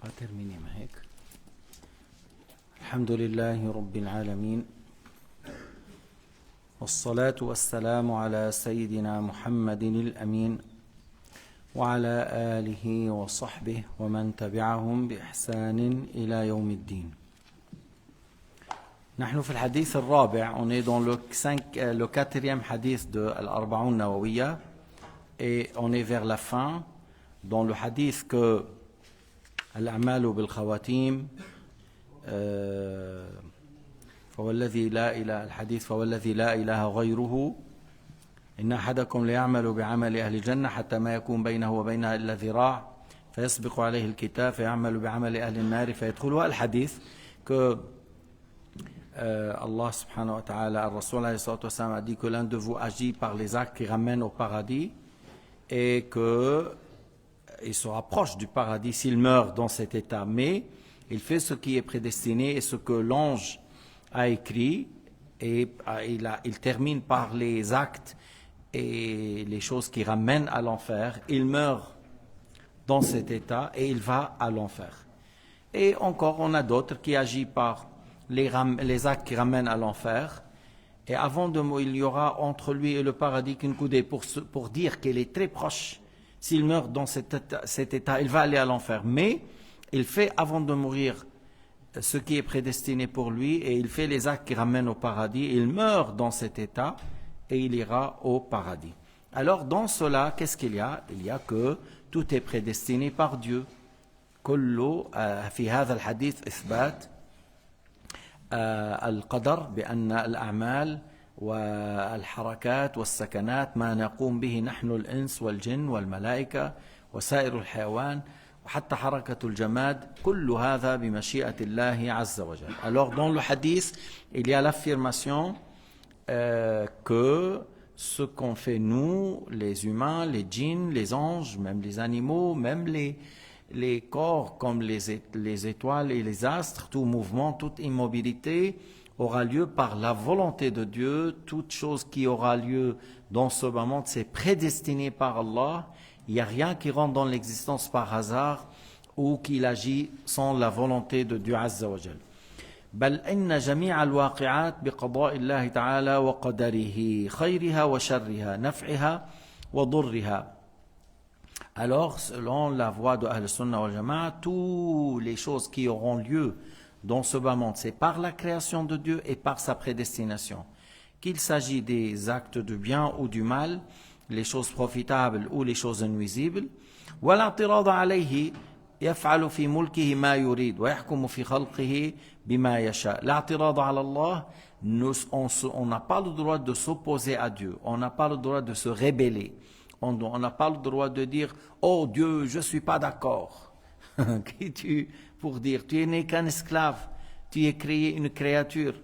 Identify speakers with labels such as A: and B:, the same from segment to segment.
A: pas terminé ما هيك. الحمد لله رب العالمين والصلاة والسلام على سيدنا محمد الأمين وعلى آله وصحبه ومن تبعهم بإحسان إلى يوم الدين. نحن في الحديث الرابع, on est dans le quatrième hadith de Al-Arba'oun Nawawiya et on est vers la fin dans le hadith que Al-A'malu bil-Khawatim فوالذي لا إله الحديث فوالذي لا إله غيره إن أحدكم ليعمل بعمل أهل الجنة حتى ما يكون بينه وبينها إلا ذراع فيسبق عليه الكتاب فيعمل بعمل أهل النار فيدخلها. الحديث que Allah subhanahu wa ta'ala, le Rasul alayhi salatu wassalam a dit que l'un de vous agit par les actes qui ramènent au paradis et qu'il se rapproche du paradis s'il meurt dans cet état, mais il fait ce qui est prédestiné et ce que l'ange a écrit, et il termine par les actes et les choses qui ramènent à l'enfer. Il meurt dans cet état et il va à l'enfer. Et encore, on a d'autres qui agissent par les actes qui ramènent à l'enfer. Et avant de mourir, il y aura entre lui et le paradis qu'une coudée pour dire qu'il est très proche. S'il meurt dans cet état, il va aller à l'enfer. Mais il fait avant de mourir ce qui est prédestiné pour lui et il fait les actes qui ramènent au paradis. Il meurt dans cet état et il ira au paradis. Alors dans cela, qu'est-ce qu'il y a? Il y a que tout est prédestiné par Dieu. كل في هذا الحديث إثبات القدر بأن الأعمال والحركات والسكنات ما نقوم به نحن الإنس والجن والملائكة وسائر الحيوان وحتى حركة الجماد كل هذا بمشيئة الله عز وجل. Alors dans le hadith, il y a l'affirmation que ce qu'on fait nous, les humains, les djinns, les anges, même les animaux, même les corps comme les étoiles et les astres, tout mouvement, toute immobilité aura lieu par la volonté de Dieu. Toute chose qui aura lieu dans ce moment, c'est prédestiné par Allah. Il n'y a rien qui rentre dans l'existence par hasard ou qu'il agit sans la volonté de Dieu Azza wa Jal. بل إن جميع الواقعات بقضاء الله تعالى وقدره خيرها وشرها نفعها وضرها. Alors, selon la voie de Ahl Sunnah wal Jama'a, toutes les choses qui auront lieu dans ce bas monde, c'est par la création de Dieu et par sa prédestination. Qu'il s'agit des actes de bien ou du mal, les choses profitables ou les choses nuisibles. ولا اعتراض عليه يفعل في ملكه ما يريد ويحكم في خلقه بما يشاء. L'a'tirad ala Allah, on n'a pas le droit de s'opposer à Dieu, on n'a pas le droit de se rébeller. On n'a pas le droit de dire « Oh Dieu, je ne suis pas d'accord ». Qui es-tu pour dire? Tu n'es qu'un esclave, tu es créé une créature,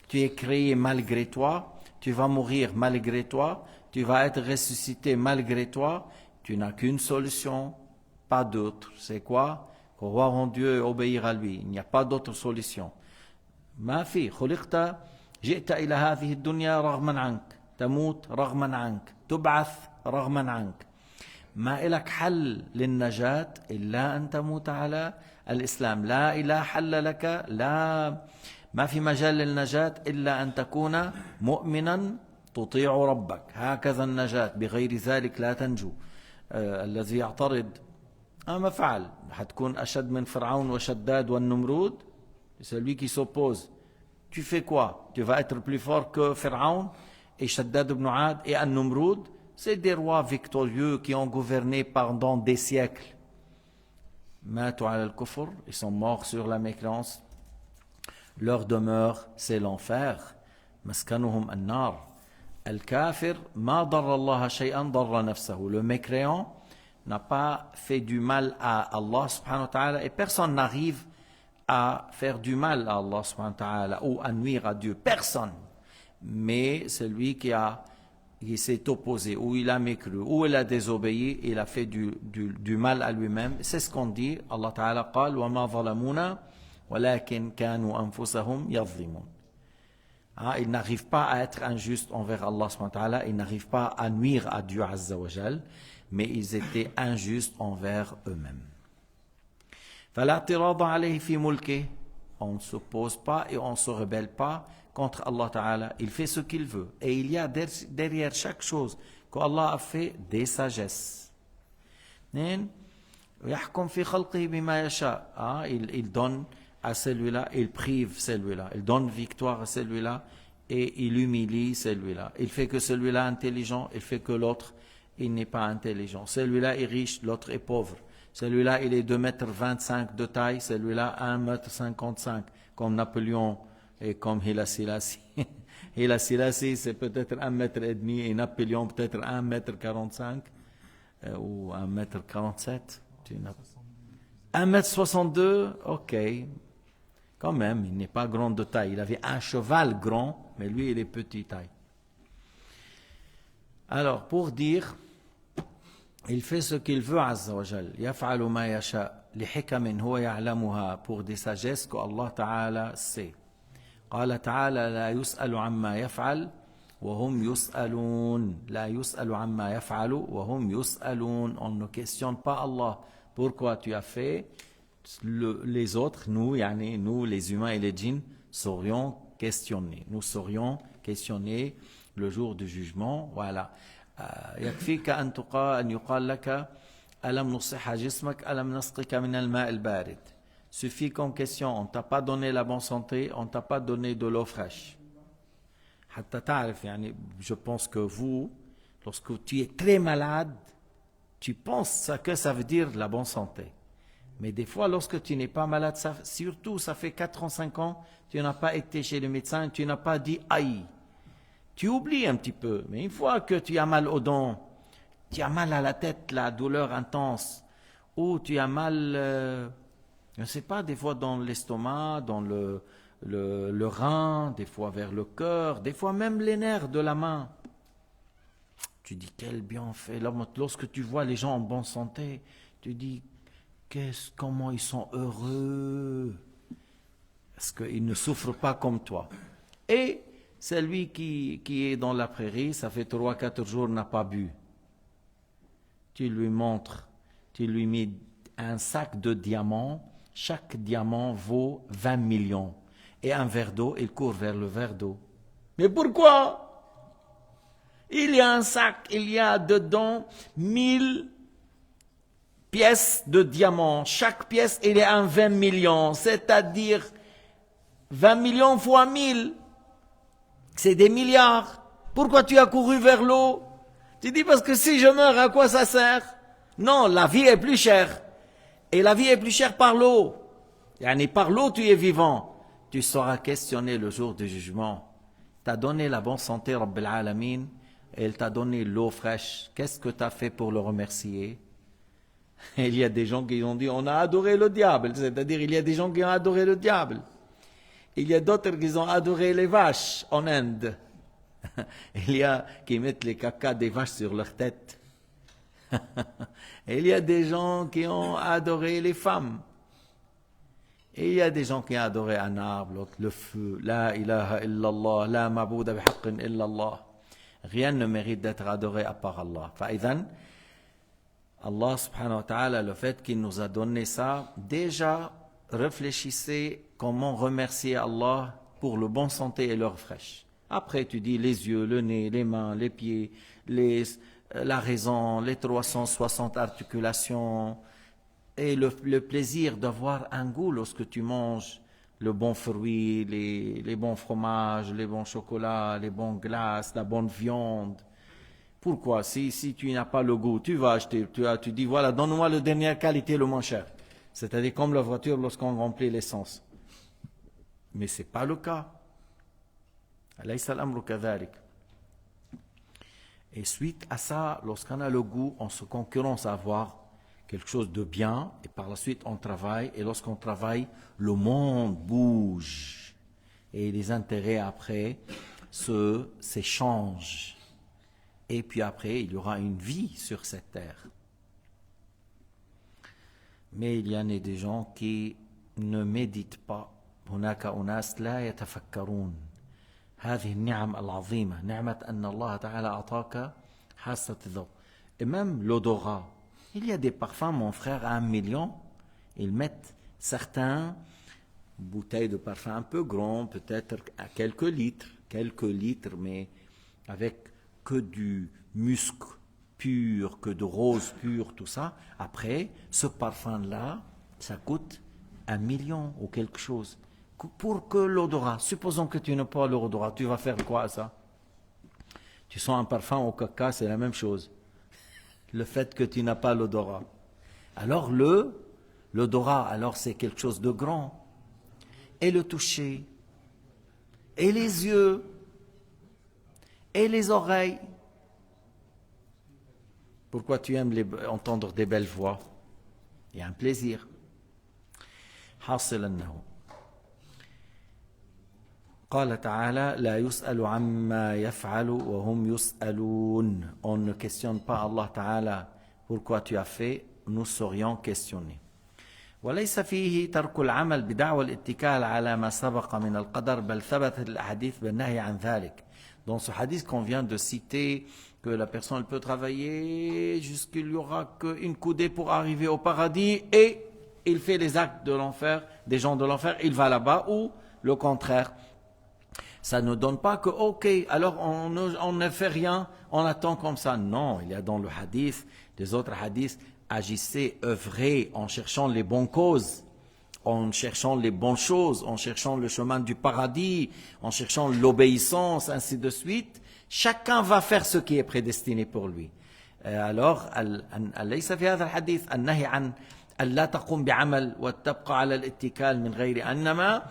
A: tu es créé malgré toi, tu vas mourir malgré toi, tu vas être ressuscité malgré toi, tu n'as qu'une solution, pas d'autre. C'est quoi? Croire en Dieu et obéir à lui. Il n'y a pas d'autre solution. ما في خلقت جئت إلى هذه الدنيا رغما عنك تموت رغما عنك تبعث رغما عنك. ما إلك حل للنجاة إلا أن تموت على الإسلام. لا إله حل لك، لا ما في مجال للنجاة إلا أن تكون مؤمنا تطيع ربك. هكذا النجاة، بغير ذلك لا تنجو. الذي يعترض ما فعل حتكون أشد من فرعون وشداد والنمرود. Celui qui s'oppose, tu fais quoi? Tu vas être plus fort que Pharaon et Shaddad ibn Aad et An-Numrud. C'est des rois victorieux qui ont gouverné pendant des siècles. Matu ala al-kufr, ils sont morts sur la mécréance. Leur demeure, c'est l'enfer. Maskanuhum an-nar. Al-kafir, ma darra Allah shay'an darra nafsahu. Le mécréant n'a pas fait du mal à Allah subhanahu wa ta'ala et personne n'arrive à faire du mal à Allah subhanahu wa ta'ala ou à nuire à Dieu. Personne. Mais celui qui s'est opposé, ou il a mécru, ou il a désobéi, il a fait du mal à lui-même. C'est ce qu'on dit. Allah Ta'ala قال وما ظلمونا ولكن كانوا أنفسهم يظلمون. Ils n'arrivent pas à être injustes envers Allah subhanahu wa ta'ala, ils n'arrivent pas à nuire à Dieu Azza wa Jal, mais ils étaient injustes envers eux-mêmes. فلا اعتراض عليه في ملكه. On ne s'oppose pas et on ne se rebelle pas contre Allah Ta'ala. Il fait ce qu'il veut. Et il y a derrière chaque chose qu'Allah a fait des sagesses. ويحكم في خلقه بما يشاء. Il donne à celui-là, il prive celui-là, il donne victoire à celui-là et il humilie celui-là. Il fait que celui-là est intelligent, il fait que l'autre il n'est pas intelligent. Celui-là est riche, l'autre est pauvre. Celui-là il est 2,25 m de taille, celui-là 1,55 m, comme Napoléon et comme Haile Selassie. Haile Selassie c'est peut-être 1,5 m et Napoléon peut-être 1,45 m ou 1,47 m. 1,62 m, ok. Quand même, il n'est pas grand de taille. Il avait un cheval grand, mais lui, il est petit taille. Alors, pour dire, il fait ce qu'il veut, Azza wa Jal. يفعل ما يشاء لحكم هو يعلمها, pour des sagesses que Allah Ta'ala sait. قال تعالى لا يسأل عما يفعل وهم يسألون. لا يسأل عما يفعل وهم يسألون. On ne questionne pas Allah. Pourquoi tu as fait? Les autres, nous les humains et les djinns, serions questionnés. Nous serions questionnés le jour du jugement. Voilà. يكفيك أن يقال لك ألم نصح جسمك ألم نسقك من الماء البارد. Suffit comme question, on ne t'a pas donné la bonne santé, on ne t'a pas donné de l'eau fraîche. حتى تعرف, je pense que vous, lorsque tu es très malade, tu penses que ça veut dire la bonne santé. Mais des fois, lorsque tu n'es pas malade, surtout ça fait 4 ans, 5 ans, tu n'as pas été chez le médecin, tu n'as pas dit aïe. Tu oublies un petit peu. Mais une fois que tu as mal aux dents, tu as mal à la tête, la douleur intense, ou tu as mal, je ne sais pas, des fois dans l'estomac, dans le rein, des fois vers le cœur, des fois même les nerfs de la main. Tu dis quel bienfait. Lorsque tu vois les gens en bonne santé, tu dis comment ils sont heureux. Parce qu'ils ne souffrent pas comme toi. Et celui qui est dans la prairie, ça fait 3-4 jours, n'a pas bu. Tu lui montres, tu lui mets un sac de diamants. Chaque diamant vaut 20 millions. Et un verre d'eau, il court vers le verre d'eau. Mais pourquoi? Il y a un sac, il y a dedans 1000 pièces de diamants. Chaque pièce, il est un 20 millions. C'est-à-dire 20 millions fois 1000. C'est des milliards. Pourquoi tu as couru vers l'eau? Tu dis parce que si je meurs, à quoi ça sert? Non, la vie est plus chère. Et la vie est plus chère par l'eau. Par l'eau, tu es vivant. Tu seras questionné le jour du jugement. Tu as donné la bonne santé, Rabbil Alamin, et il t'a donné l'eau fraîche. Qu'est-ce que tu as fait pour le remercier? Il y a des gens qui ont dit, on a adoré le diable. C'est-à-dire, il y a des gens qui ont adoré le diable. Il y a d'autres qui ont adoré les vaches en Inde. Il y a qui mettent les caca des vaches sur leur tête. Il y a des gens qui ont adoré les femmes. Et il y a des gens qui ont adoré un arbre, le feu. La ilaha illallah, la ma'bouda bihaqqin illallah. Rien ne mérite d'être adoré à part Allah. Fa'idhan, Allah subhanahu wa ta'ala, le fait qu'il nous a donné ça, déjà réfléchissez comment remercier Allah pour le bon santé et l'heure fraîche. Après tu dis les yeux, le nez, les mains, les pieds, la raison, les 360 articulations et le plaisir d'avoir un goût lorsque tu manges le bon fruit, les bons fromages, les bons chocolats, les bons glaces, la bonne viande. Pourquoi? Si tu n'as pas le goût, tu vas acheter, tu dis voilà, donne-moi la dernière qualité, le moins cher. C'est-à-dire comme la voiture lorsqu'on remplit l'essence. Mais ce n'est pas le cas. Et suite à ça, lorsqu'on a le goût, on se concurrence à avoir quelque chose de bien, et par la suite on travaille, et lorsqu'on travaille, le monde bouge. Et les intérêts après s'échangent. Et puis après, il y aura une vie sur cette terre. Mais il y en a des gens qui ne méditent pas. هناك أناس لا يتفكرون. هذه النعم العظيمة نعمة أن الله تعالى أعطاك حاسة الذوق. Et même l'odorat. Il y a des parfums, mon frère, à 1 million, ils mettent Certains, bouteilles de parfum un peu grandes, peut-être à quelques litres, mais avec que du musc pur, que de rose pur, tout ça. Après, ce parfum-là, ça coûte 1 million ou quelque chose. Pour que l'odorat, supposons que tu n'as pas l'odorat, tu vas faire quoi à ça? Tu sens un parfum au caca, c'est la même chose. Le fait que tu n'as pas l'odorat. Alors l'odorat, alors c'est quelque chose de grand. Et le toucher, et les yeux, et les oreilles. Pourquoi tu aimes entendre des belles voix? Il y a un plaisir. حاصل أنه قال تعالى لا يسأل عما يفعل وهم يسألون. On ne questionne pas Allah Ta'ala pourquoi tu as fait, nous serions questionnés. وليس فيه ترك العمل بدعوى الاتكال على ما سبق من القدر بل ثبتت الأحاديث بالنهي عن ذلك. Dans ce hadith qu'on vient de citer, que la personne peut travailler jusqu'il n'y aura qu'une coudée pour arriver au paradis et il fait les actes de l'enfer, des gens de l'enfer, il va là-bas, ou le contraire. Ça ne donne pas que, ok, alors on ne fait rien, on attend comme ça. Non, il y a dans le hadith, des autres hadiths, agissez, œuvrez en cherchant les bonnes causes, en cherchant les bonnes choses, en cherchant le chemin du paradis, en cherchant l'obéissance, ainsi de suite. Chacun va faire ce qui est prédestiné pour lui. Alors, أليس في هذا الحديث النهي عن ألا تقوم بعمل وتبقى على الاتكال من غير أنما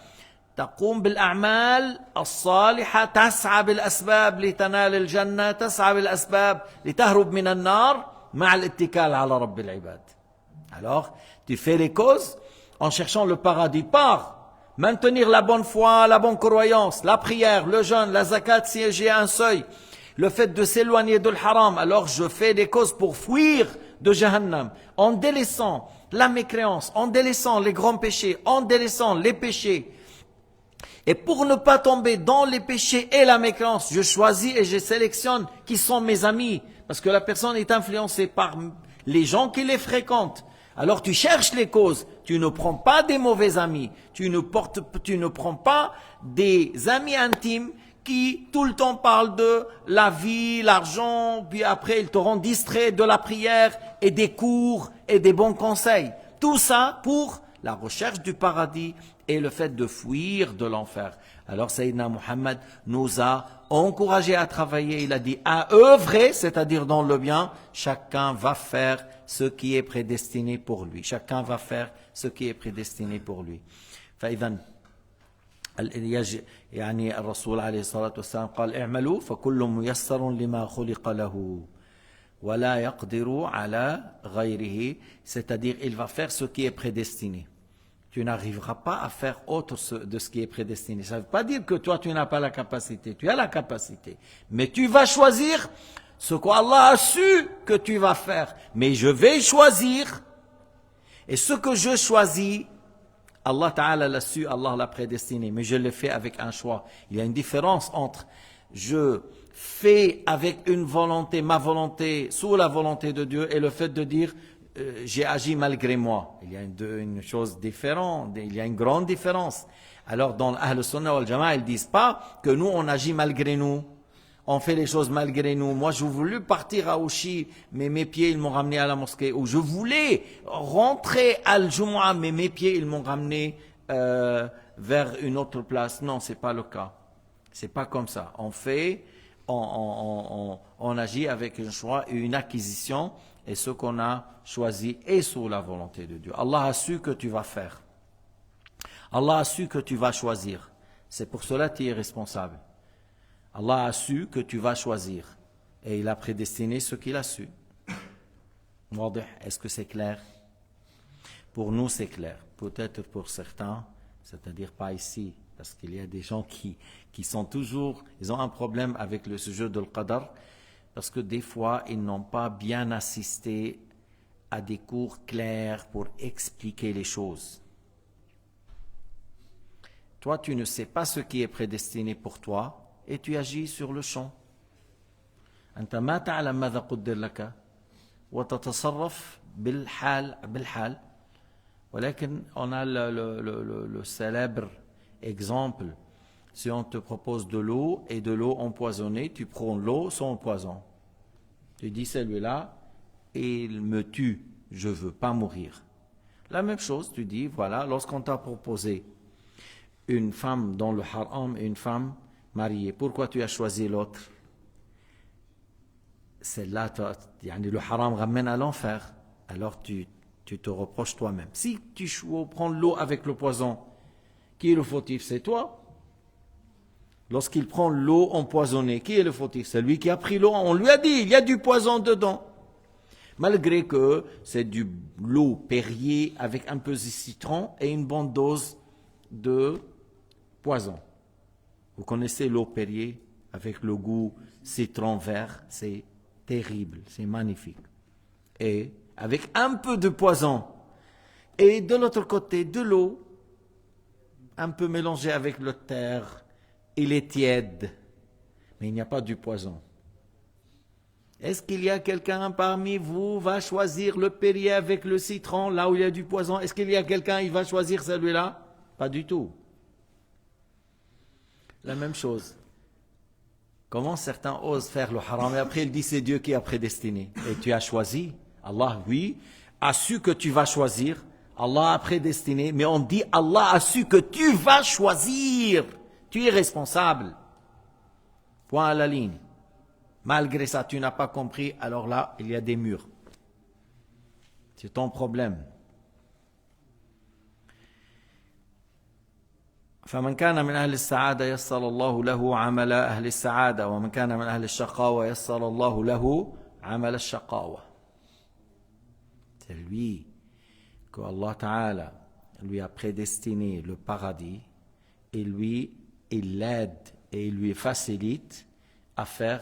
A: تقوم بالأعمال الصالحة تسعى بالأسباب لتنال الجنة تسعى بالأسباب لتهرب من النار مع الاتكال على رب العباد. Alors, tu fais les causes en cherchant le paradis par maintenir la bonne foi, la bonne croyance, la prière, le jeûne, la zakat si j'ai un seuil, le fait de s'éloigner de l'haram. Alors je fais des causes pour fuir de Jahannam en délaissant la mécréance, en délaissant les grands péchés, en délaissant les péchés. Et pour ne pas tomber dans les péchés et la mécréance, je choisis et je sélectionne qui sont mes amis. Parce que la personne est influencée par les gens qui les fréquentent. Alors tu cherches les causes. Tu ne prends pas des mauvais amis. Tu ne prends pas des amis intimes qui tout le temps parlent de la vie, l'argent, puis après ils te rendent distrait de la prière et des cours et des bons conseils. Tout ça pour la recherche du paradis et le fait de fuir de l'enfer. Alors Sayyidina Muhammad nous a encouragé à travailler, il a dit à œuvrer, c'est-à-dire dans le bien, chacun va faire ce qui est prédestiné pour lui. Chacun va faire ce qui est prédestiné pour lui. فإذا يعني الرسول عليه الصلاة والسلام قال اعملوا فكل ميسر لما خلق له ولا يقدر على غيره, c'est-à-dire il va faire ce qui est prédestiné. Tu n'arriveras pas à faire autre de ce qui est prédestiné. Ça ne veut pas dire que toi tu n'as pas la capacité, tu as la capacité, mais tu vas choisir ce qu'Allah a su que tu vas faire. Mais je vais choisir, et ce que je choisis, Allah Ta'ala l'a su, Allah l'a prédestiné, mais je le fais avec un choix. Il y a une différence entre je fais avec une volonté, ma volonté, sous la volonté de Dieu, et le fait de dire j'ai agi malgré moi. Il y a une chose différente, il y a une grande différence. Alors dans Ahl Sunnah wal Jama'a, ils ne disent pas que nous on agit malgré nous. On fait les choses malgré nous. Moi, je voulais partir à Ouchi, mais mes pieds, ils m'ont ramené à la mosquée. Ou je voulais rentrer à Al-Jumu'ah, mais mes pieds, ils m'ont ramené vers une autre place. Non, c'est pas le cas. C'est pas comme ça. On fait, on agit avec un choix et une acquisition, et ce qu'on a choisi est sous la volonté de Dieu. Allah a su que tu vas faire. Allah a su que tu vas choisir. C'est pour cela que tu es responsable. Allah a su que tu vas choisir. Et il a prédestiné ce qu'il a su. Est-ce que c'est clair? Pour nous, c'est clair. Peut-être pour certains, c'est-à-dire pas ici, parce qu'il y a des gens qui sont toujours, ils ont un problème avec le sujet de l'Qadar, parce que des fois, ils n'ont pas bien assisté à des cours clairs pour expliquer les choses. Toi, tu ne sais pas ce qui est prédestiné pour toi, et tu agis sur le champ. أنت ما تعلم ماذا قدر لك وتتصرف بالحال ولكن on a le célèbre exemple. Si on te propose de l'eau et de l'eau empoisonnée, tu prends l'eau sans poison. Tu dis celui-là, il me tue, je ne veux pas mourir. La même chose, tu dis, voilà, lorsqu'on t'a proposé une femme dans le haram et une femme mariée, pourquoi tu as choisi l'autre? Celle-là, le haram ramène à l'enfer, alors tu te reproches toi-même. Si tu prends l'eau avec le poison, qui est le fautif? C'est toi. Lorsqu'il prend l'eau empoisonnée, qui est le fautif? C'est lui qui a pris l'eau. On lui a dit, il y a du poison dedans. Malgré que c'est de l'eau Perrier avec un peu de citron et une bonne dose de poison. Vous connaissez l'eau Perrier avec le goût citron vert, c'est terrible, c'est magnifique. Et avec un peu de poison et de l'autre côté de l'eau, un peu mélangée avec le terre, il est tiède, mais il n'y a pas du poison. Est-ce qu'il y a quelqu'un parmi vous qui va choisir le Perrier avec le citron, là où il y a du poison? Est-ce qu'il y a quelqu'un qui va choisir celui-là? Pas du tout. La même chose. Comment certains osent faire le haram et après ils disent c'est Dieu qui a prédestiné. Et tu as choisi. Allah, oui, a su que tu vas choisir. Allah a prédestiné, mais on dit Allah a su que tu vas choisir. Tu es responsable. Point à la ligne. Malgré ça, tu n'as pas compris, alors là, il y a des murs. C'est ton problème. فمن كان من أهل السعادة يسر الله له عمل أهل السعادة ومن كان من أهل الشقاوة يسر الله له عمل الشقاوة. C'est lui que Allah Ta'ala lui a prédestiné le paradis et lui, il l'aide et il lui facilite à faire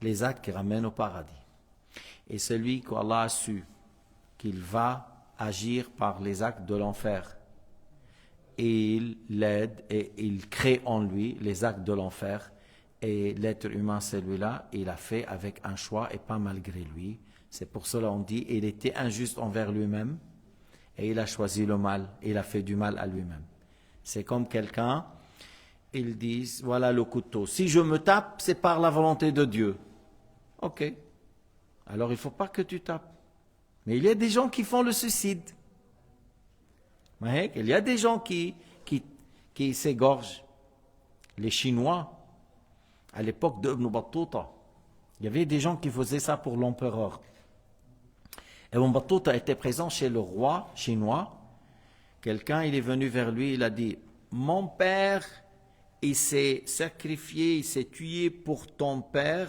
A: les actes qui ramènent au paradis. Et celui qu'Allah a su qu'il va agir par les actes de l'enfer, et il l'aide et il crée en lui les actes de l'enfer. Et l'être humain, celui-là, il a fait avec un choix et pas malgré lui. C'est pour cela qu'on dit il était injuste envers lui-même et il a choisi le mal, il a fait du mal à lui-même. C'est comme quelqu'un, ils disent, voilà le couteau. Si je me tape, c'est par la volonté de Dieu. Ok. Alors il ne faut pas que tu tapes. Mais il y a des gens qui font le suicide. Il y a des gens qui s'égorgent. Les Chinois, à l'époque d'Ibn Battuta, il y avait des gens qui faisaient ça pour l'empereur. Ibn Battuta était présent chez le roi chinois. Quelqu'un, il est venu vers lui, il a dit, mon père, il s'est sacrifié, il s'est tué pour ton père.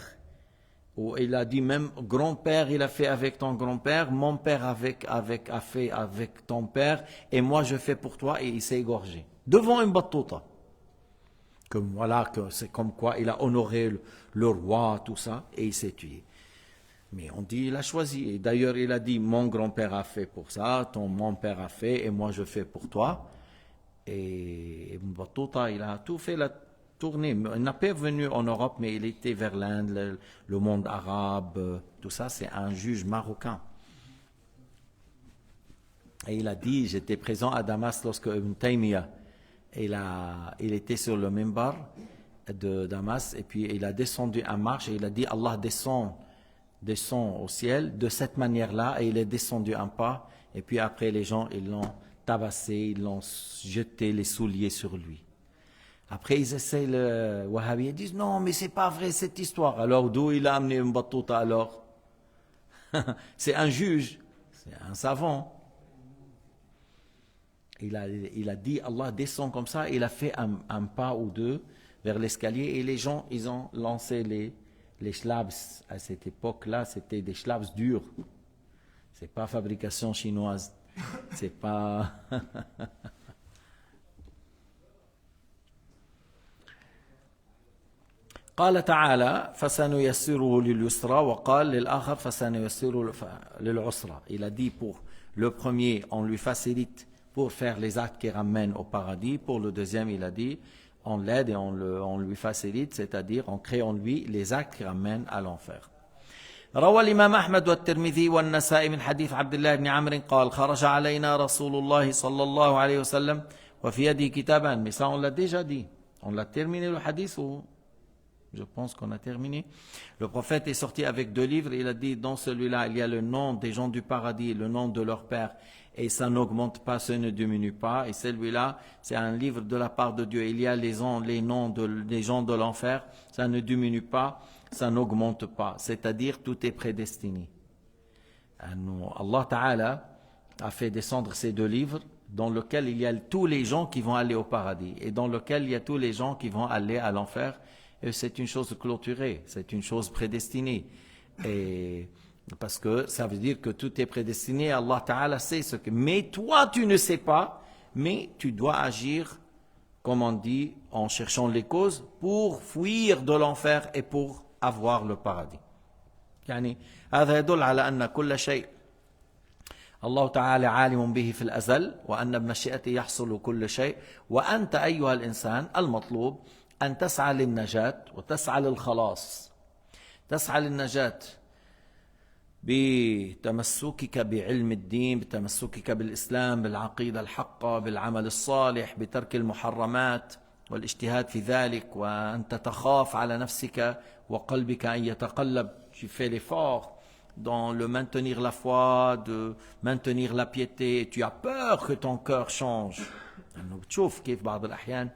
A: Ou il a dit même grand-père, il a fait avec ton grand-père, mon père a fait avec ton père, et moi je fais pour toi, et il s'est égorgé. Devant une Battuta. Voilà, que c'est comme quoi il a honoré le roi, tout ça, et il s'est tué. Mais on dit il a choisi. Et d'ailleurs il a dit mon grand-père a fait pour ça, mon père a fait, et moi je fais pour toi. Et Ibn Battuta, il a tout fait la tournée. Il n'a pas venu en Europe, mais il était vers l'Inde, le monde arabe, tout ça. C'est un juge marocain. Et il a dit, j'étais présent à Damas lorsque Ibn Taymiyyah, il était sur le minbar de Damas, et puis il a descendu en marche, et il a dit, Allah descend au ciel de cette manière-là, et il est descendu un pas, et puis après les gens, ils l'ont tabassé, ils l'ont jeté les souliers sur lui. Après, ils essaient le Wahhabi, ils disent non, mais c'est pas vrai cette histoire. Alors, d'où il a amené un Battuta alors? C'est un juge, c'est un savant. Il a dit, Allah descend comme ça, il a fait un pas ou deux vers l'escalier, et les gens, ils ont lancé les schlabs. À cette époque-là, c'était des schlabs durs. C'est pas fabrication chinoise. C'est pas... قال تعالى فسنيسره لليسرى وقال للآخر فسنيسره للعسرى. Il a dit pour le premier, on lui facilite pour faire les actes qui ramènent au paradis. Pour le deuxième, il a dit on l'aide et on lui facilite, c'est-à-dire on crée en lui les actes qui ramènent à l'enfer. روى الإمام أحمد والترمذي والنسائي من حديث عبد الله بن عمرو قال خرج علينا رسول الله صلى الله عليه وسلم وفي يده كتابان. Mais ça on l'a déjà dit. On l'a terminé le hadith ou je pense qu'on a terminé. Le prophète est sorti avec 2 livres. Il a dit dans celui-là il y a le nom des gens du paradis, le nom de leur père. Et ça n'augmente pas, ça ne diminue pas. Et celui-là, c'est un livre de la part de Dieu. Il y a les noms des gens de l'enfer. Ça ne diminue pas, ça n'augmente pas. C'est-à-dire, tout est prédestiné. Allah Ta'ala a fait descendre ces 2 livres dans lesquels il y a tous les gens qui vont aller au paradis et dans lesquels il y a tous les gens qui vont aller à l'enfer. Et c'est une chose clôturée, c'est une chose prédestinée. Et parce que ça veut dire que tout est prédestiné, Allah Ta'ala sait ce que... Mais toi, tu ne sais pas, mais tu dois agir, comme on dit, en cherchant les causes, pour fuir de l'enfer et pour avoir le paradis. يعني هذا يدل على أن كل شيء الله تعالى عالم به في الأزل وأن بمشيئته يحصل كل شيء وأنت أيها الإنسان المطلوب أن تسعى للنجاة وتسعى للخلاص. تسعى للنجاة بتمسكك بعلم الدين، بتمسكك بالإسلام، بالعقيدة الحقة، بالعمل الصالح، بترك المحرمات والاجتهاد في ذلك، وأنت تخاف على نفسك وقلبك أن يتقلب. Tu fais l'effort dans le maintenir la foi, de maintenir la piété. Tu as peur que ton cœur change. تشوف كيف بعض الأحيان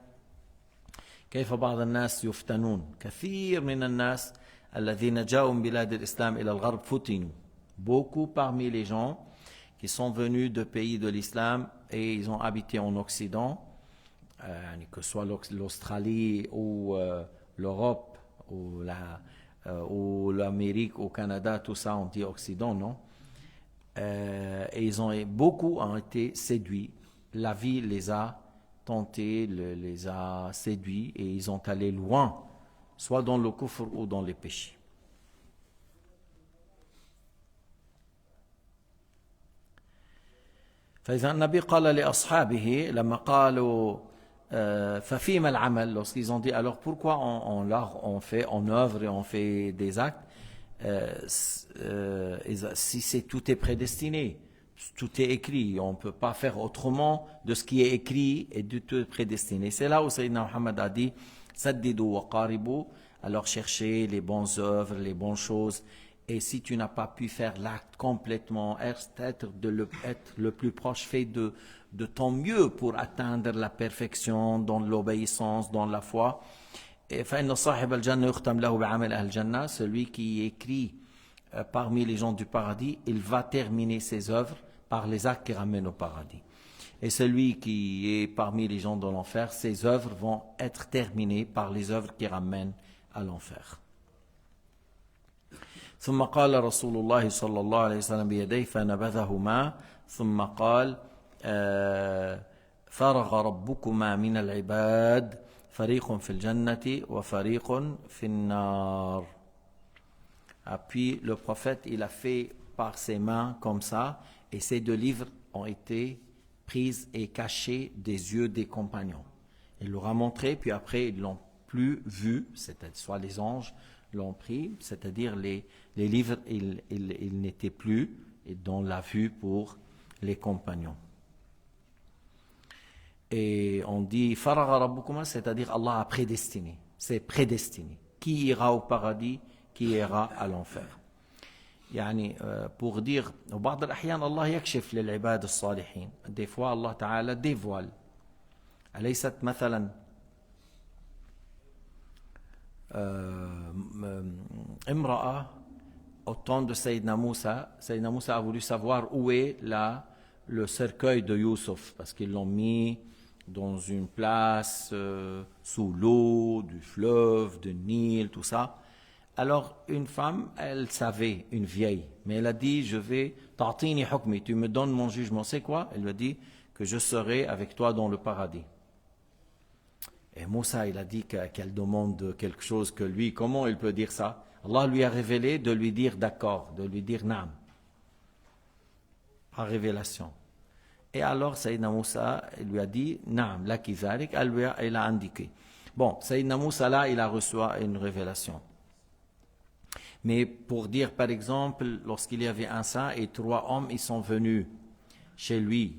A: كيف بعض الناس يفتنون. كثير من الناس الذين جاءوا من بلاد الإسلام إلى الغرب فتنوا. Beaucoup parmi les gens qui sont venus de pays de l'islam et ils ont habité en Occident, que ce soit l'Australie ou l'Europe ou l'Amérique, au Canada, tout ça on dit Occident, non? Et beaucoup ont été séduits. La vie les a tentés, les a séduits et ils ont allé loin, soit dans le kufr ou dans les péchés. فإذا النبي قال لأصحابه لما قالوا ففيما العمل, lorsqu'ils ont dit alors pourquoi on fait, on œuvre et on fait des actes, si c'est tout est prédestiné, tout est écrit, on ne peut pas faire autrement de ce qui est écrit et de tout est prédestiné. C'est là où Sayyidina Muhammad a dit Saddidu wa qaribu, alors cherchez les bonnes œuvres, les bonnes choses. Et si tu n'as pas pu faire l'acte complètement, être le plus proche, fais de ton mieux pour atteindre la perfection dans l'obéissance, dans la foi. Et فإن صاحب الجنة يختم له بعمل أهل الجنة, celui qui écrit parmi les gens du paradis, il va terminer ses œuvres par les actes qui ramènent au paradis. Et celui qui est parmi les gens de l'enfer, ses œuvres vont être terminées par les œuvres qui ramènent à l'enfer. ثم قال رسول الله صلى الله عليه وسلم بيديه فنبذهما ثم قال فرغ ربكما من العباد فريق في الجنة وفريق في النار. Puis le prophète il a fait par ses mains comme ça et ces 2 livres ont été prises et cachées des yeux des compagnons. Il leur a montré puis après ils l'ont plus vu, c'est-à-dire soit les anges l'ont pris, c'est-à-dire les livres, ils n'étaient plus dans la vue pour les compagnons. Et on dit Faragha Rabbukuma, c'est-à-dire Allah a prédestiné, c'est prédestiné. Qui ira au paradis, qui ira à l'enfer. يعني pour dire, بعض الأحيان الله يكشف للعباد الصالحين. Des fois Allah Ta'ala dévoile. أليست مثلا امرأة au temps de Sayyidina Moussa a voulu savoir où est le cercueil de Youssouf parce qu'ils l'ont mis dans une place sous l'eau du fleuve, du Nil, tout ça. Alors une femme, elle savait, une vieille, mais elle a dit je vais ta'tini hukmi, tu me donnes mon jugement. C'est quoi? Elle lui a dit que je serai avec toi dans le paradis. Et Moussa, il a dit qu'elle demande quelque chose que lui, comment il peut dire ça? Allah lui a révélé de lui dire d'accord, de lui dire naam. Par révélation. Et alors, Sayyidina Moussa, il lui a dit naam, laki zalik, elle a indiqué. Bon, Sayyidina Moussa là, il a reçu une révélation. Mais pour dire, par exemple, lorsqu'il y avait un saint et 3 hommes, ils sont venus chez lui.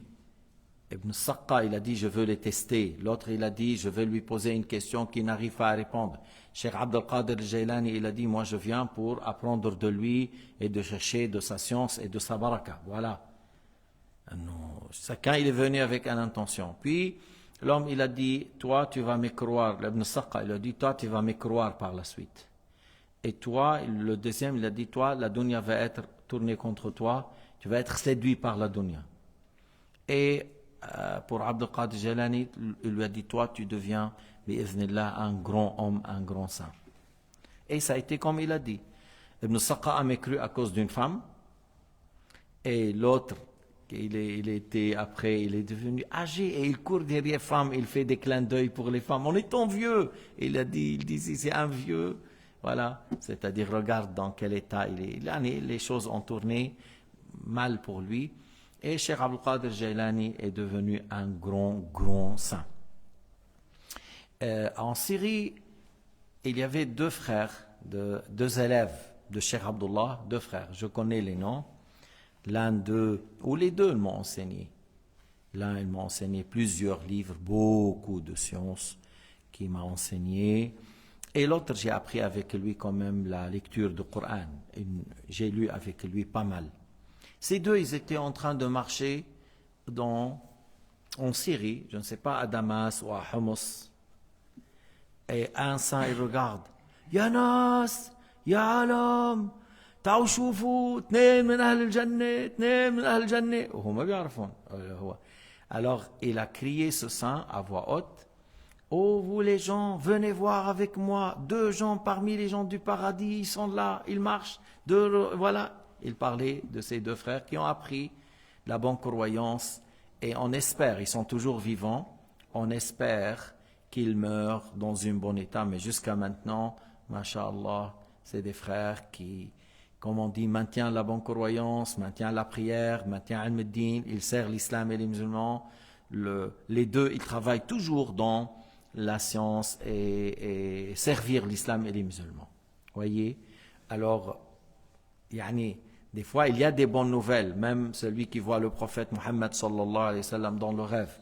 A: Ibn Saqqa, il a dit, je veux les tester. L'autre, il a dit, je vais lui poser une question qu'il n'arrive pas à répondre. Cheikh Abd al-Qadir al-Jaylani, il a dit, moi je viens pour apprendre de lui et de chercher de sa science et de sa baraka. Voilà. Non, chacun, il est venu avec une intention. Puis, l'homme, il a dit, toi, tu vas me croire. Ibn Saqqa, il a dit, toi, tu vas me croire par la suite. Et toi, le deuxième, il a dit, toi, la dunya va être tournée contre toi. Tu vas être séduit par la dunya. Et pour Abd al-Qadir Jalani, il lui a dit, toi, tu deviens, bi'iznillah, un grand homme, un grand saint. Et ça a été comme il a dit. Ibn Saqqa a mécru à cause d'une femme. Et l'autre, il était après, il est devenu âgé et il court derrière femmes, il fait des clins d'œil pour les femmes. On est ton vieux. Il dit, si c'est un vieux, voilà. C'est-à-dire, regarde dans quel état il est. Là, les choses ont tourné mal pour lui. Et Cheikh Abd al-Qadir Jaylani est devenu un grand saint. En Syrie, il y avait 2 frères, 2 élèves de Cheikh Abdullah, 2 frères. Je connais les noms. L'un d'eux, ou les deux m'ont enseigné. L'un, il m'a enseigné plusieurs livres, beaucoup de sciences qu'il m'a enseigné. Et l'autre, j'ai appris avec lui quand même la lecture du Coran. J'ai lu avec lui pas mal. Ces deux, ils étaient en train de marcher en Syrie, je ne sais pas, à Damas ou à Homs. Et un saint, il regarde. Ya Nas, Ya Alam, تعالوا شوفوا 2 من أهل الجنة 2 من أهل الجنة وهو ما بيعرفون هو. Alors il a crié ce saint à voix haute. Oh vous les gens, venez voir avec moi 2 gens parmi les gens du paradis, ils sont là, ils marchent. Voilà, il parlait de ces 2 frères qui ont appris la bonne croyance et on espère, ils sont toujours vivants, on espère qu'ils meurent dans un bon état, mais jusqu'à maintenant, masha'Allah, c'est des frères qui, comme on dit, maintient la bonne croyance, maintient la prière, maintient al-Muddin, il sert l'islam et les musulmans. Les deux, ils travaillent toujours dans la science et servir l'islam et les musulmans. Voyez? Alors, des fois, il y a des bonnes nouvelles, même celui qui voit le prophète Mohammed sallallahu alayhi wa sallam dans le rêve.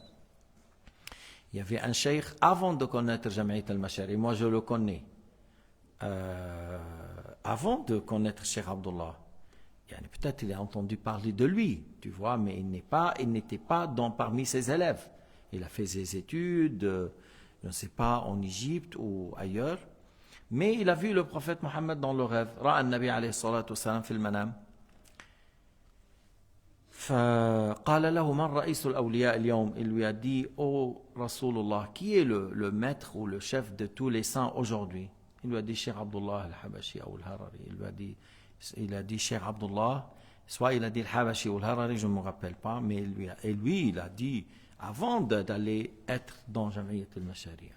A: Il y avait un cheikh, avant de connaître Jamiat al-Mashari, moi je le connais. Avant de connaître Cheikh Abdullah, peut-être il a entendu parler de lui, tu vois, mais il n'était pas parmi ses élèves. Il a fait ses études, je ne sais pas, en Égypte ou ailleurs, mais il a vu le prophète Mohammed dans le rêve. Ra'a an-Nabi alayhi salatu wassalam fil manam. فقال له من رئيس الأولياء اليوم. Il lui a dit, oh Rasulullah, qui est le maître ou le chef de tous les saints aujourd'hui? Il lui a dit Cheikh Abdullah al-Habashi ou al-Harari. Il a dit Cheikh Abdullah, soit il a dit al-Habashi ou al-Harari, je ne me rappelle pas, mais lui, il a dit, avant d'aller être dans Jamiat al-Mashari'a,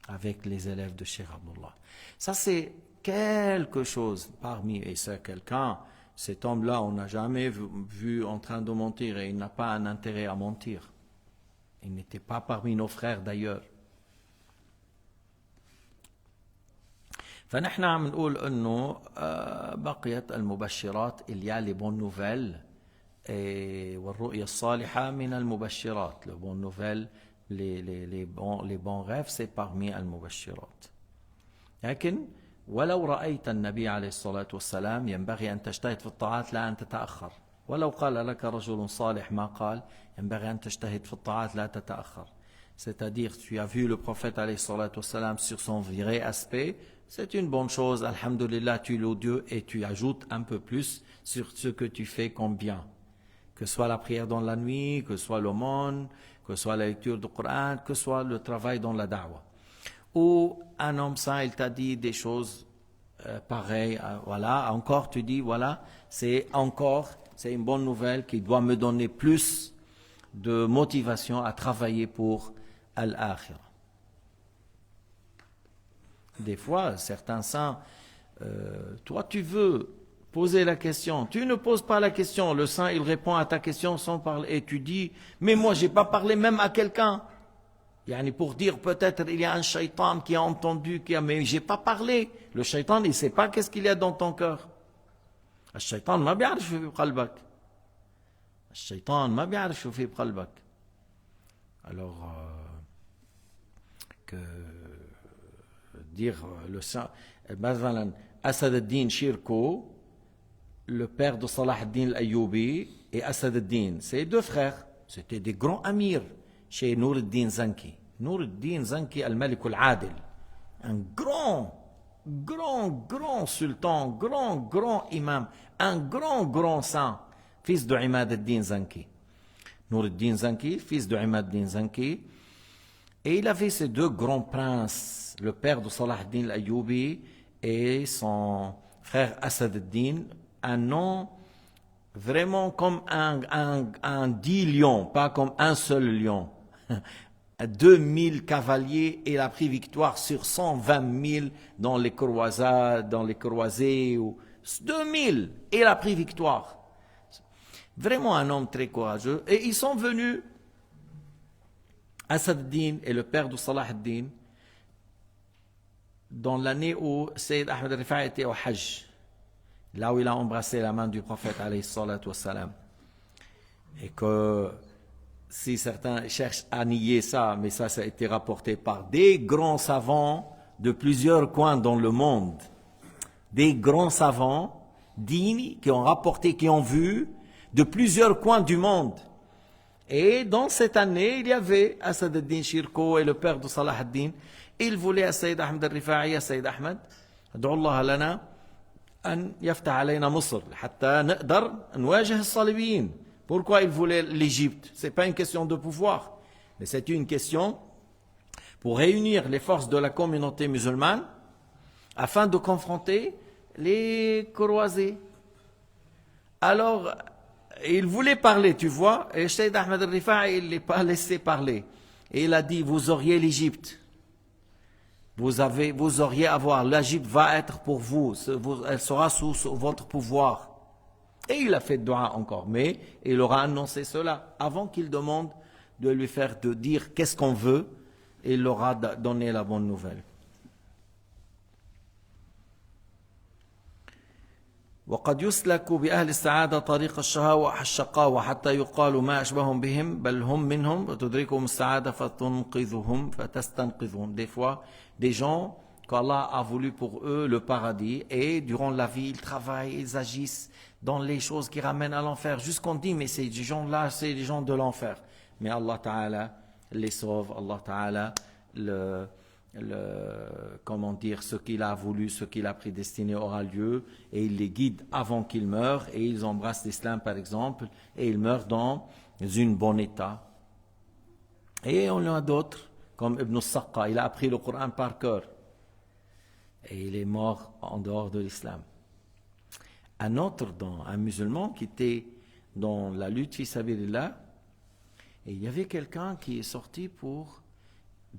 A: avec les élèves de Cheikh Abdullah. Ça, c'est quelque chose parmi, et c'est quelqu'un, cet homme-là, on n'a jamais vu en train de mentir, et il n'a pas un intérêt à mentir. Il n'était pas parmi nos frères d'ailleurs. فنحن عم نقول انه بقيت المبشرات il y a les bonnes nouvelles والرؤيا الصالحة من المبشرات. Les bonnes nouvelles, les bons rêves, c'est parmi المبشرات. لكن ولو رأيت النبي عليه الصلاة والسلام ينبغي أن تجتهد في الطاعات لا أن تتأخر. ولو قال لك رجل صالح ما قال ينبغي أن تجتهد في الطاعات لا تتأخر. C'est-à-dire, tu as vu le prophète alayhi salatu wassalam sur son vrai aspect, c'est une bonne chose, alhamdulillah, tu loues Dieu et tu ajoutes un peu plus sur ce que tu fais comme bien. Que ce soit la prière dans la nuit, que ce soit l'aumône, que ce soit la lecture du Coran, que ce soit le travail dans la da'wah. Ou un homme saint, il t'a dit des choses pareilles, voilà, encore tu dis, voilà, c'est une bonne nouvelle qui doit me donner plus de motivation à travailler pour al-akhirah. Des fois, certains saints, toi tu veux poser la question, tu ne poses pas la question, le saint il répond à ta question sans parler, et tu dis, mais moi j'ai pas parlé même à quelqu'un. Yani pour dire peut-être il y a un shaitan qui a entendu, mais j'ai pas parlé. Le shaitan, il sait pas qu'est-ce qu'il y a dans ton cœur. الشيطان ما بيعرف شو في بقلبك. الشيطان ما بيعرف شو في بقلبك. Alors, que dire le saint, مثلا Asad al-Din Shirko, le père de Salah al-Din al-Ayyubi et Asad al-Din, c'est deux frères. C'était des grands amirs chez Nour al-Din Zanki. Nour al-Din Zanki al-Malik al-Adil. Un grand sultan, grand imam, un grand saint, fils de Imad al-Din Zanki. Nour al-Din Zanki, fils de Imad al-Din Zanki. Et il avait ces deux grands princes, le père de Salah al-Din al-Ayyubi et son frère Asad al-Din, un nom vraiment comme un 10 lions, pas comme un seul lion. 2000 cavaliers et il a pris victoire sur 120 000 dans les croisés. 2000 et il a pris victoire. Vraiment un homme très courageux. Et ils sont venus, Asad al-Din et le père de Salah al-Din, dans l'année où Sayyid Ahmed al-Rifa'i était au Hajj, là où il a embrassé la main du prophète alayhi salatu wassalam. Et que si certains cherchent à nier ça, mais ça a été rapporté par des grands savants de plusieurs coins dans le monde. Des grands savants dignes qui ont rapporté, qui ont vu de plusieurs coins du monde. Et dans cette année, il y avait Asad al-Din Shirko et le père de Salah al-Din. Il voulait à Sayyid Ahmed al-Rifa'i, à Sayyid Ahmed, ادعو الله لنا أن يفتح علينا مصر حتى نقدر نواجه الصليبيين. Pourquoi il voulait l'Égypte? Ce n'est pas une question de pouvoir, mais c'est une question pour réunir les forces de la communauté musulmane afin de confronter les croisés. Alors, il voulait parler, tu vois, et Sayyid Ahmed al-Rifa'i, il ne l'a pas laissé parler. Et il a dit, vous auriez l'Égypte. Vous auriez à voir, l'Égypte va être pour vous, elle sera sous votre pouvoir. Et il a fait dua encore, mais il aura annoncé cela avant qu'il demande de lui faire de dire qu'est-ce qu'on veut, et il aura donné la bonne nouvelle. وقد يسلك بأهل السعادة طريق الشقاوة حتى يقال ما أشبههم بهم بل هم منهم وتدركهم السعادة فتنقذهم فتستنقذهم. Des fois, des gens qu'Allah a voulu pour eux le paradis et durant la vie ils travaillent, ils agissent dans les choses qui ramènent à l'enfer. Jusqu'on dit mais ces gens-là c'est les gens de l'enfer. Mais Allah Ta'ala les sauve, Allah Ta'ala comment dire, ce qu'il a voulu, ce qu'il a prédestiné aura lieu et il les guide avant qu'ils meurent et ils embrassent l'islam par exemple et ils meurent dans un bon état. Et on en a d'autres comme Ibn Saqqa, il a appris le Coran par cœur et il est mort en dehors de l'islam. Un autre, un musulman qui était dans la lutte fi sabilillah, et il y avait quelqu'un qui est sorti pour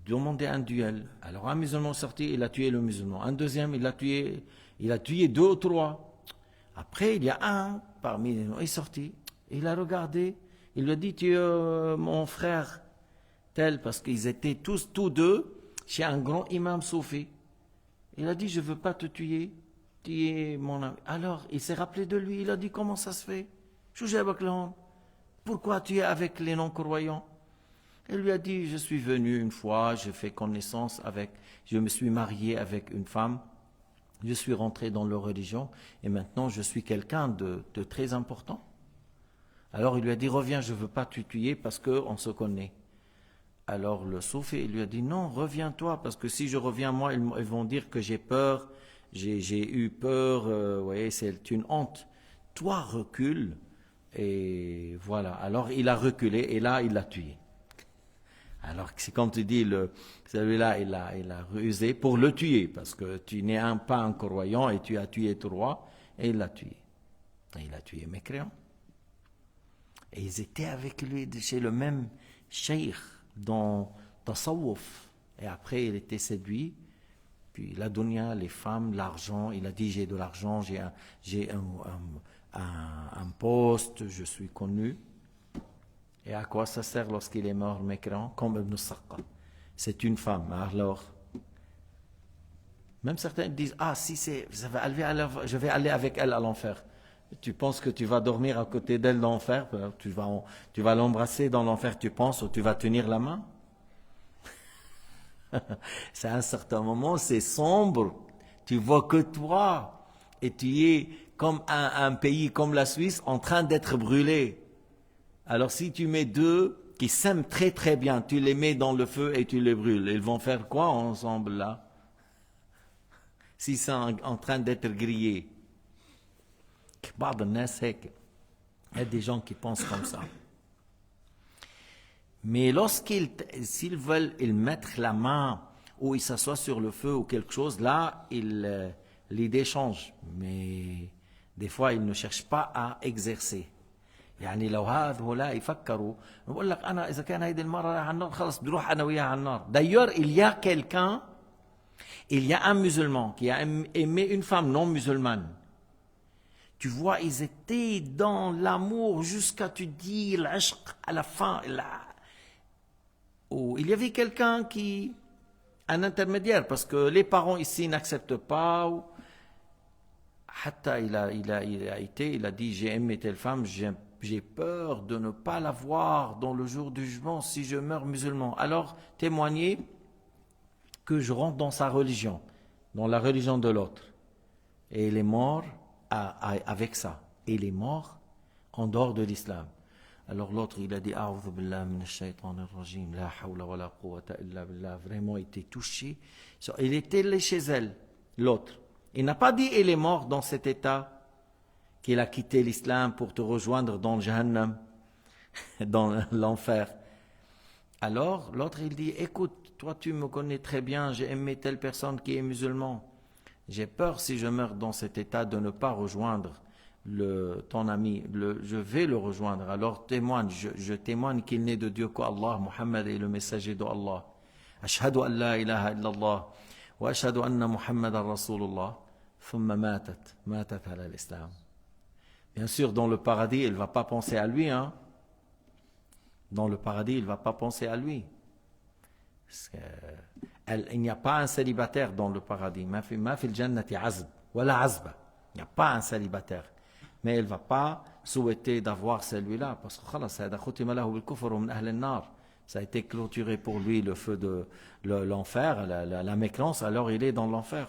A: demander un duel. Alors un musulman sorti, il a tué le musulman. Un deuxième, il a tué deux ou trois. Après, il y a un parmi les il est sorti, il a regardé, il lui a dit, tu es mon frère tel, parce qu'ils étaient tous deux chez un grand imam soufi. Il a dit, je ne veux pas te tuer, tu es mon ami. Alors, il s'est rappelé de lui, il a dit, comment ça se fait? Pourquoi tu es avec les non-croyants? Il lui a dit, je suis venu une fois, j'ai fait connaissance je me suis marié avec une femme, je suis rentré dans leur religion et maintenant je suis quelqu'un de très important. Alors il lui a dit, reviens, je ne veux pas te tuer parce qu'on se connaît. Alors le soufi, il lui a dit, non, reviens-toi parce que si je reviens moi, ils vont dire que j'ai peur, j'ai eu peur, vous voyez, c'est une honte. Toi, recule et voilà. Alors il a reculé et là, il l'a tué. Alors c'est comme tu dis, celui-là, il a rusé pour le tuer, parce que tu n'es pas un croyant et tu as tué trois, et il l'a tué. Et il a tué mécréant. Et ils étaient avec lui chez le même cheikh dans Tasawwuf. Et après, il était séduit. Puis la dunya, les femmes, l'argent, il a dit j'ai de l'argent, j'ai un poste, je suis connu. Et à quoi ça sert lorsqu'il est mort mécréant? Comme Ibn Saqqa. c'est une femme. Alors, même certains disent, ah, si je vais aller avec elle à l'enfer. Tu penses que tu vas dormir à côté d'elle dans l'enfer, tu vas l'embrasser dans l'enfer, tu penses, ou tu vas tenir la main? C'est à un certain moment, c'est sombre. Tu vois que toi, et tu es comme un pays comme la Suisse en train d'être brûlé. Alors si tu mets deux qui s'aiment très très bien, tu les mets dans le feu et tu les brûles, ils vont faire quoi ensemble là? S'ils sont en train d'être grillés. Il y a des gens qui pensent comme ça. Mais s'ils veulent ils mettre la main ou ils s'assoient sur le feu ou quelque chose, là, l'idée change. Mais des fois, ils ne cherchent pas à exercer. يعني لو هؤلاء يفكروا بقول لك انا اذا كان هيدي المرة رايحة على النار خلص بدي اروح انا وياها على النار. D'ailleurs, il y a un musulman qui a aimé une femme non musulmane. Tu vois, ils étaient dans l'amour jusqu'à, tu dis, l'ishq à la fin. Il y avait quelqu'un un intermédiaire, parce que les parents ici n'acceptent pas. Hatta il a dit, j'ai aimé telle femme, j'ai peur de ne pas la voir dans le jour du jugement si je meurs musulman. Alors, témoignez que je rentre dans sa religion, dans la religion de l'autre. Et il est mort avec ça. Et il est mort en dehors de l'islam. Alors l'autre, il a dit, A'udhu billah minash shaitanir rajim, la hawla wa la quwwata illa billah. Vraiment, il était touché. Il était allé chez elle, l'autre. Il n'a pas dit, il est mort dans cet état, qu'il a quitté l'islam pour te rejoindre dans le Jahannam, dans l'enfer. Alors, l'autre, il dit, écoute, toi, tu me connais très bien, j'ai aimé telle personne qui est musulman. J'ai peur, si je meurs dans cet état, de ne pas rejoindre ton ami. Je vais le rejoindre. Alors, je témoigne qu'il n'est de Dieu qu'Allah, Muhammad est le messager d'Allah. Ashhadu an la ilaha illallah, wa ashhadu anna Muhammadan Rasulullah, thumma matat ala l'islam. Bien sûr, dans le paradis, il ne va pas penser à lui, hein. Dans le paradis, il ne va pas penser à lui. Il n'y a pas un célibataire dans le paradis. Ma fil jannati azb, wala azba. Il n'y a pas un célibataire. Mais il ne va pas souhaiter d'avoir celui-là. Parce que ça a été clôturé pour lui le feu de l'enfer, la mécréance, alors il est dans l'enfer.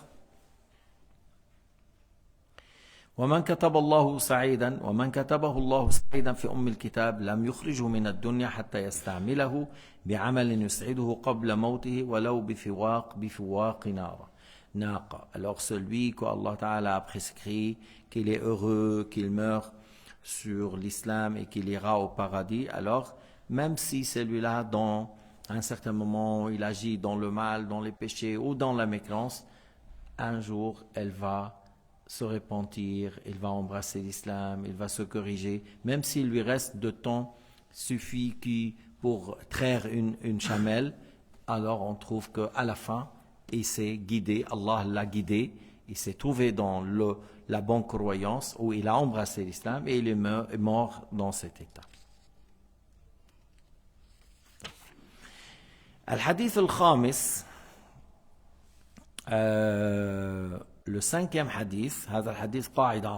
A: ومن كتبه الله سعيدا في الكتاب لم يخرجه من الدنيا حتى يستعمله بعمل يسعده قبل موته ولو بفواق ناقة. Alors celui qu'Allah Ta'ala a prescrit qu'il est heureux, qu'il meurt sur l'islam et qu'il ira au paradis, alors même si celui-là dans un certain moment il agit dans le mal, dans les péchés ou dans la mécréance, un jour elle va se repentir, il va embrasser l'islam, il va se corriger, même s'il lui reste de temps suffit pour traire une chamelle, alors on trouve qu'à la fin, il s'est guidé, Allah l'a guidé, il s'est trouvé dans la bonne croyance où il a embrassé l'islam et il est mort dans cet état. Al-Hadith al-Khamis, le cinquième hadith, هذا الحديث قاعدة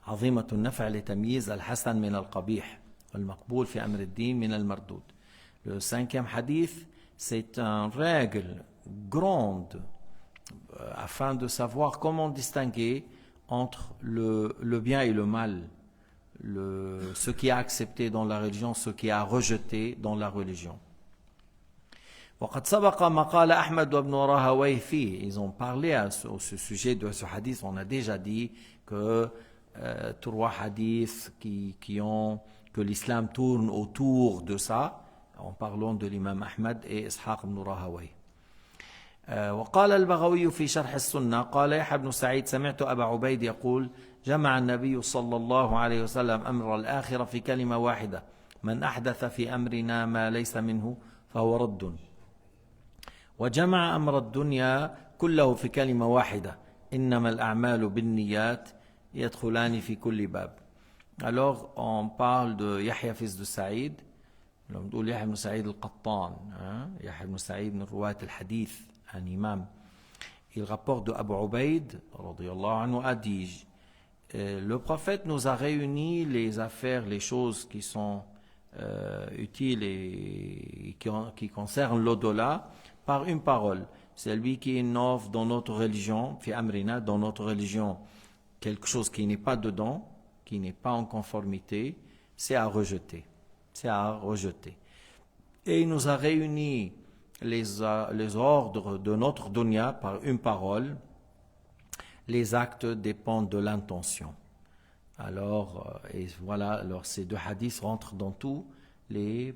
A: عظيمة النفع لتمييز الحسن من القبيح والمقبول في أمر الدين من المردود. Le cinquième hadith, c'est une règle grande afin de savoir comment distinguer entre le bien et le mal, ce qui est accepté dans la religion, ce qui est rejeté dans la religion. وقد سبق ما قال أحمد وابن راهويه فيه. Ils ont parlé au sujet de ce hadith. On a déjà dit que trois hadiths que l'islam tourne autour de ça, en parlant de l'imam Ahmad et Ishaq ibn Rahawayh. وقال البغوي في شرح السنة قال يحيى بن سعيد سمعت أبا عبيد يقول جمع النبي صلى الله عليه وسلم أمر الآخرة في كلمة واحدة من أحدث في أمرنا ما ليس منه فهو رد وجمع أمر الدنيا كله في كلمة واحدة إنما الأعمال بالنيات يدخلان في كل باب. Alors on parle de Yahya fils de Saïd لو بنقول يحيى بن سعيد القطان, يحيى بن سعيد من رواة الحديث, un imam. Il rapporte de Abu Ubaid, radiyallahu anhu, a dit, le prophète nous a réuni les affaires, les choses qui sont utiles et qui concernent l'au-delà par une parole. C'est lui qui innove dans notre religion, fi amrina, dans notre religion, quelque chose qui n'est pas dedans, qui n'est pas en conformité, c'est à rejeter. C'est à rejeter. Et il nous a réunis les ordres de notre dunya par une parole. Les actes dépendent de l'intention. Alors, et voilà, alors ces deux hadiths rentrent dans tous les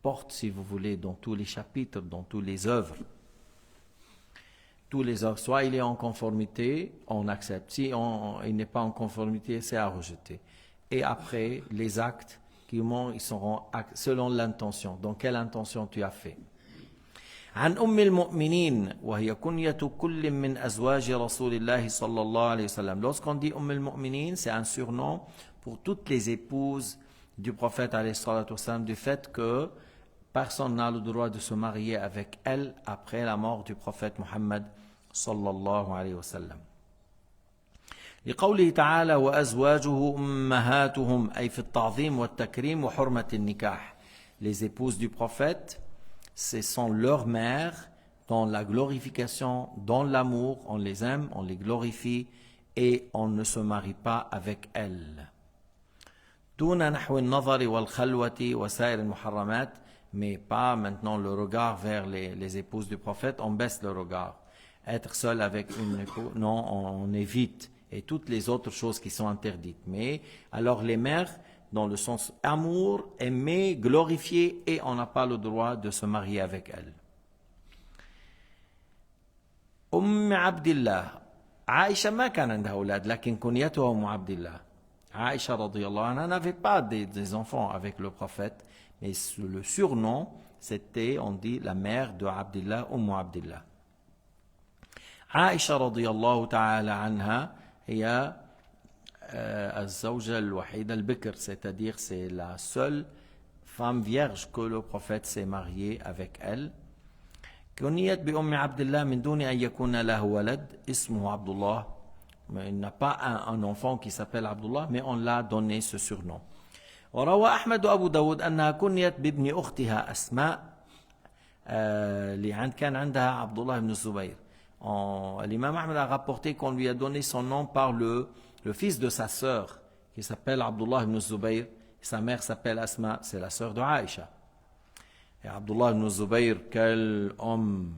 A: portes, si vous voulez, dans tous les chapitres, dans toutes les œuvres. Tous les œuvres, soit il est en conformité, on accepte. Si il n'est pas en conformité, c'est à rejeter. Et après, les actes, ils seront selon l'intention. Dans quelle intention tu as fait? عن أم المؤمنين وهي كنية كل من أزواج رسول الله صلى الله عليه وسلم. Lorsqu'on dit المؤمنين, c'est un surnom pour toutes les épouses du prophète عليه الصلاة والسلام, du fait que personne n'a le droit de se marier avec elle après la mort du prophète Muhammad صلى الله عليه وسلم. لقوله تعالى وأزواجه أمهاتهم أي في التعظيم والتكريم وحرمة النكاح. Les épouses du prophète, ce sont leurs mères dans la glorification, dans l'amour, on les aime, on les glorifie et on ne se marie pas avec elles. دون نحو النظر والخلوة وسائر المحرمات, mais pas maintenant le regard vers les épouses du prophète, on baisse le regard. Être seul avec une épouse, non, on évite, et toutes les autres choses qui sont interdites. Mais alors les mères, dans le sens amour, aimer, glorifier, et on n'a pas le droit de se marier avec elles. عبد الله عائشة ما كان عندها أولاد لكن كنيتها عبد الله. Aïcha radiyallahu anha n'avait pas des enfants avec le prophète, mais le surnom, c'était, on dit, la mère de Abdillah, Abdillah. Aïcha radiyallahu ta'ala anha, هي الزوجة الوحيدة البكر, c'est-à-dire c'est la seule femme vierge que le prophète s'est marié avec elle. كنيت بأم عبد الله من دون أن يكون له ولد اسمه عبد الله. Mais il n'a pas un enfant qui s'appelle Abdullah, mais on l'a donné ce surnom. وروى أحمد وأبو داود أنها كنيت بابن أختها أسماء اللي كان عندها عبد الله بن الزبير. L'imam Ahmed a rapporté qu'on lui a donné son nom par le fils de sa sœur qui s'appelle Abdullah ibn Zubayr. Sa mère s'appelle Asma, c'est la sœur de Aïcha. Et Abdullah ibn Zubayr, quel homme,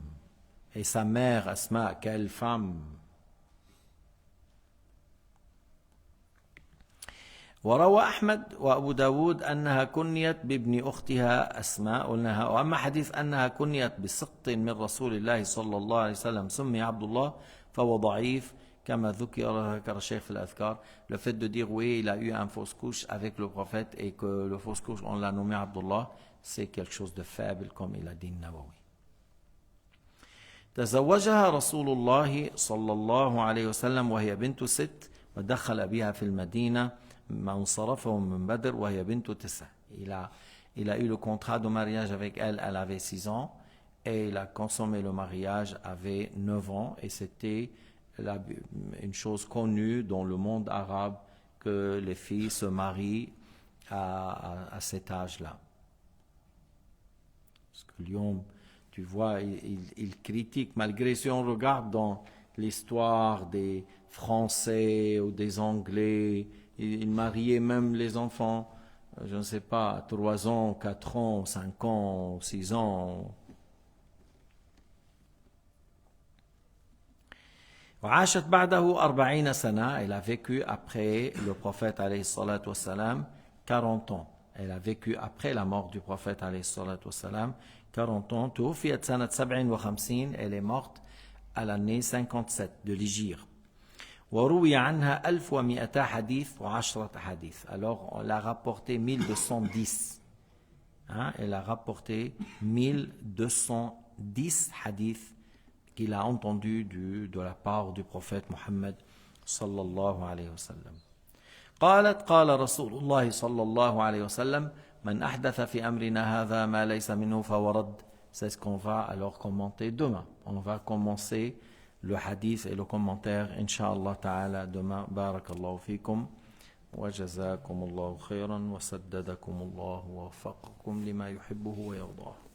A: et sa mère Asma, quelle femme. وروى أحمد وأبو داود أنها كنيت بابن أختها أسماء وأما حديث أنها كنيت بسقط من رسول الله صلى الله عليه وسلم سمي عبد الله فهو ضعيف كما ذكر الشيخ في الأذكار. Le fait de dire oui, il a eu un fausse couche avec le prophète et que le fausse couche on l'a nommé Abdullah, c'est quelque chose de faible comme il a dit Nawawi. تزوجها رسول الله صلى الله عليه وسلم وهي بنت 6 ودخل بها في المدينة ما انصرفهم من بدر وهي بنت 9. Il a eu le contrat de mariage avec elle, elle avait 6 ans, et il a consommé le mariage, avait 9 ans, et c'était une chose connue dans le monde arabe que les filles se marient à cet âge-là. Parce que Lyon, tu vois, il critique, malgré si on regarde dans l'histoire des Français ou des Anglais, ils mariaient même les enfants, je ne sais pas, 3 ans, 4 ans, 5 ans, 6 ans. وعاشت بعده 40 سنة, elle a vécu après le prophète alayhi salatu wassalam 40 ans. Elle a vécu après la mort du prophète alayhi salatu wassalam 40 ans. توفيت سنة 57, elle est morte à l'année 57 de l'Hégire. وروي عنها 1200 حديث و10 حديث. Alors on l'a rapporté 1210. Elle a rapporté 1210 hadiths qu'il a entendu de la part du prophète Muhammad sallallahu alayhi wa sallam. قالت قال رسول الله صلى الله عليه وسلم من أحدث في أمرنا هذا ما ليس منه فهو رد. C'est ce qu'on va alors commenter demain. On va commencer le hadith et le commentaire, Inch'Allah Ta'ala, demain. Barakallahu fikum. وجزاكم الله خيرا وسددكم الله ووفقكم لما يحبه ويرضاه.